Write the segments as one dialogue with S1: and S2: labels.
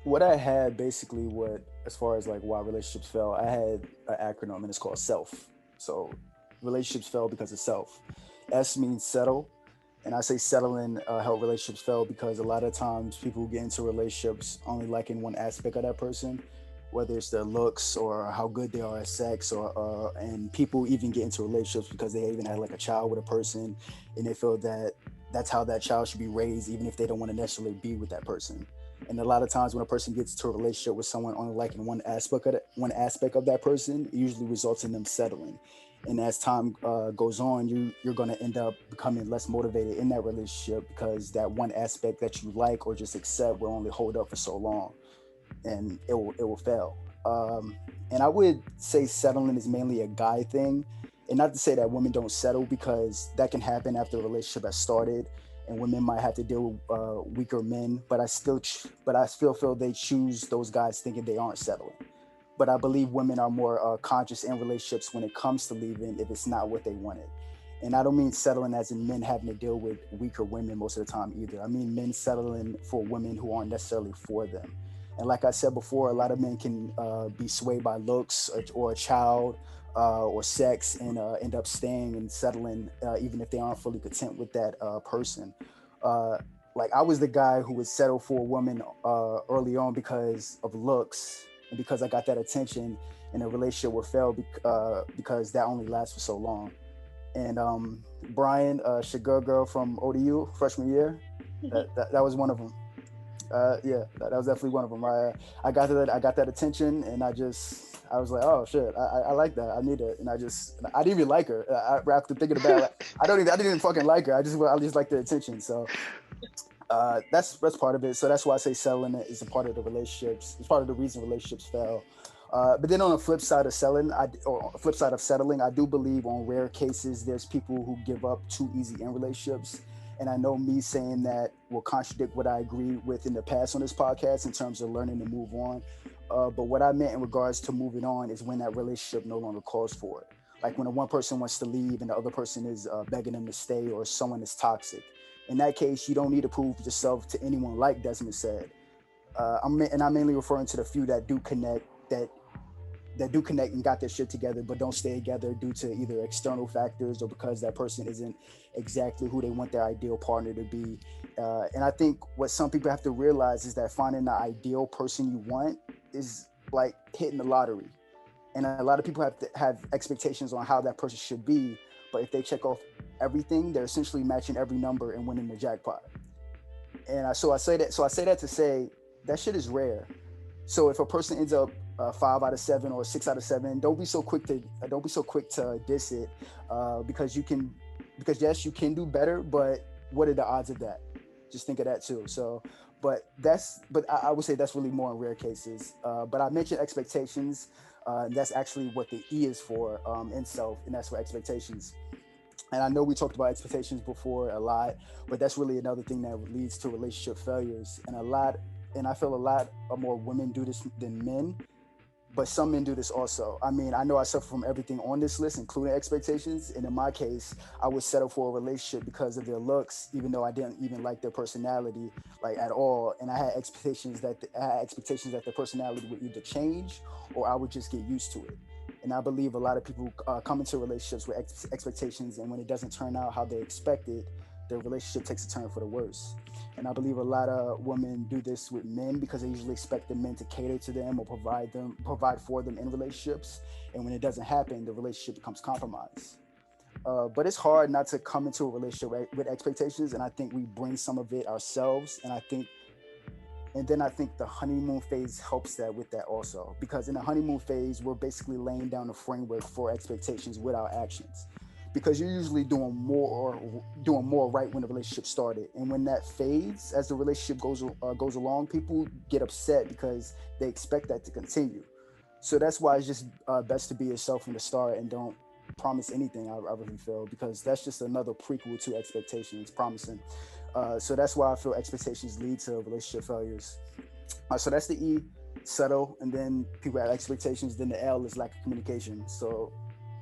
S1: What I had basically, what as far as like why relationships fail, I had an acronym and it's called S.E.L.F. So relationships fail because of self. S means settle, and I say settling help relationships fail because a lot of times people get into relationships only liking one aspect of that person, whether it's their looks or how good they are at sex, or and people even get into relationships because they even had like a child with a person, and they feel that that's how that child should be raised, even if they don't want to necessarily be with that person. And a lot of times when a person gets into a relationship with someone only liking one aspect of that person, it usually results in them settling. And as time goes on, you're going to end up becoming less motivated in that relationship because that one aspect that you like or just accept will only hold up for so long, and it will fail. And I would say settling is mainly a guy thing, and not to say that women don't settle, because that can happen after a relationship has started, and women might have to deal with weaker men. But I still feel they choose those guys thinking they aren't settling. But I believe women are more conscious in relationships when it comes to leaving if it's not what they wanted. And I don't mean settling as in men having to deal with weaker women most of the time either. I mean men settling for women who aren't necessarily for them. And like I said before, a lot of men can be swayed by looks, or a child, or sex, and end up staying and settling even if they aren't fully content with that person. Uh, like I was the guy who would settle for a woman early on because of looks and because I got that attention, and the relationship would fail because that only lasts for so long. And Brian, Sugar Girl from ODU freshman year, that was one of them. Yeah, that was definitely one of them. I got that attention, and I was like, oh shit, I like that. I need it, and I didn't even like her. After thinking about it, like, I didn't even fucking like her. I just like the attention. So that's part of it. So that's why I say settling is a part of the relationships. It's part of the reason relationships fail. But then on the flip side of flip side of settling, I do believe on rare cases there's people who give up too easy in relationships. And I know me saying that will contradict what I agreed with in the past on this podcast in terms of learning to move on. But what I meant in regards to moving on is when that relationship no longer calls for it. Like when a one person wants to leave and the other person is begging them to stay, or someone is toxic. In that case, you don't need to prove yourself to anyone, like Desmond said. I'm mainly referring to the few that do connect and got their shit together, but don't stay together due to either external factors or because that person isn't exactly who they want their ideal partner to be. And I think what some people have to realize is that finding the ideal person you want is like hitting the lottery. And a lot of people have to have expectations on how that person should be, but if they check off everything, they're essentially matching every number and winning the jackpot. I say that to say that shit is rare. So if a person ends up 5 out of 7 or 6 out of 7, don't be so quick to diss it, because yes, you can do better, but what are the odds of that? Just think of that too. So, I would say that's really more in rare cases. But I mentioned expectations. And that's actually what the E is for, in self, and that's for expectations. And I know we talked about expectations before a lot, but that's really another thing that leads to relationship failures. And I feel a lot more women do this than men, but some men do this also. I mean, I know I suffer from everything on this list, including expectations. And in my case, I would settle for a relationship because of their looks, even though I didn't even like their personality like at all. And I had expectations that their personality would either change or I would just get used to it. And I believe a lot of people come into relationships with expectations, and when it doesn't turn out how they expected, the relationship takes a turn for the worse. And I believe a lot of women do this with men because they usually expect the men to cater to them or provide for them in relationships. And when it doesn't happen, the relationship becomes compromised. But it's hard not to come into a relationship with expectations, and I think we bring some of it ourselves. And then I think the honeymoon phase helps that with that also, because in the honeymoon phase, we're basically laying down a framework for expectations with our actions, because you're usually doing more right when the relationship started, and when that fades as the relationship goes along, people get upset because they expect that to continue. So that's why it's just best to be yourself from the start and don't promise anything. I really feel, because that's just another prequel to expectations promising. So that's why I feel expectations lead to relationship failures. So that's the E, settle, and then people have expectations. Then the L is lack of communication. So,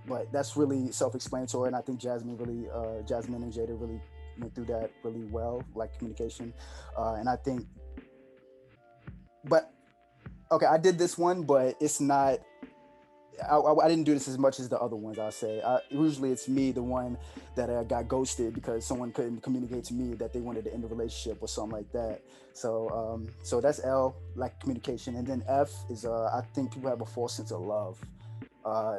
S1: but that's really self-explanatory, and I think Jasmine and Jada really went through that really well, like communication. And I think but okay, I did this one, but it's not. I didn't do this as much as the other ones. I say usually it's me, the one that got ghosted because someone couldn't communicate to me that they wanted to end a relationship or something like that. So that's L, like communication, and then F is I think people have a false sense of love,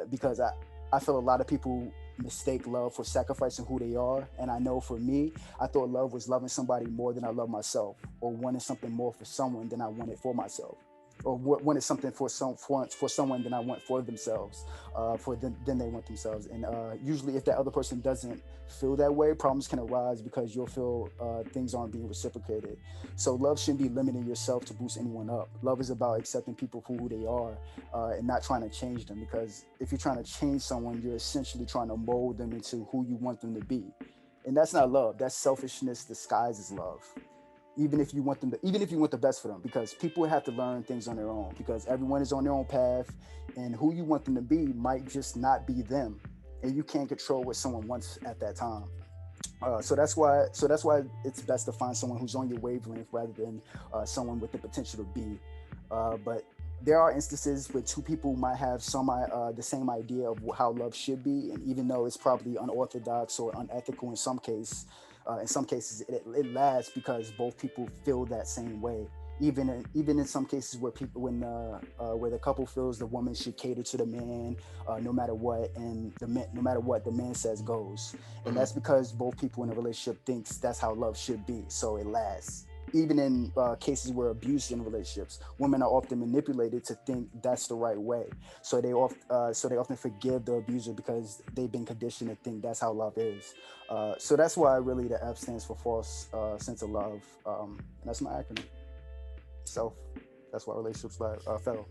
S1: because I feel a lot of people mistake love for sacrificing who they are. And I know for me, I thought love was loving somebody more than I love myself, or wanting something more for someone than I wanted for myself, or wanted something for someone than I want for themselves, for them than they want themselves. And usually, if that other person doesn't feel that way, problems can arise because you'll feel things aren't being reciprocated. So love shouldn't be limiting yourself to boost anyone up. Love is about accepting people for who they are, and not trying to change them. Because if you're trying to change someone, you're essentially trying to mold them into who you want them to be, and that's not love. That's selfishness disguised as love. Even if you want the best for them, because people have to learn things on their own, because everyone is on their own path, and who you want them to be might just not be them, and you can't control what someone wants at that time. So that's why it's best to find someone who's on your wavelength rather than someone with the potential to be. But there are instances where two people might have the same idea of how love should be, and even though it's probably unorthodox or unethical in some cases it lasts because both people feel that same way. Even in some cases where people when where the couple feels the woman should cater to the man, no matter what, and no matter what the man says goes, and
S2: Hmm.
S1: that's because both people in a relationship thinks that's how love should be, so it lasts. Even in cases where abuse in relationships, women are often manipulated to think that's the right way, so they often forgive the abuser because they've been conditioned to think that's how love is. So that's why really the F stands for false sense of love, and that's my acronym. Self. That's why relationships fail.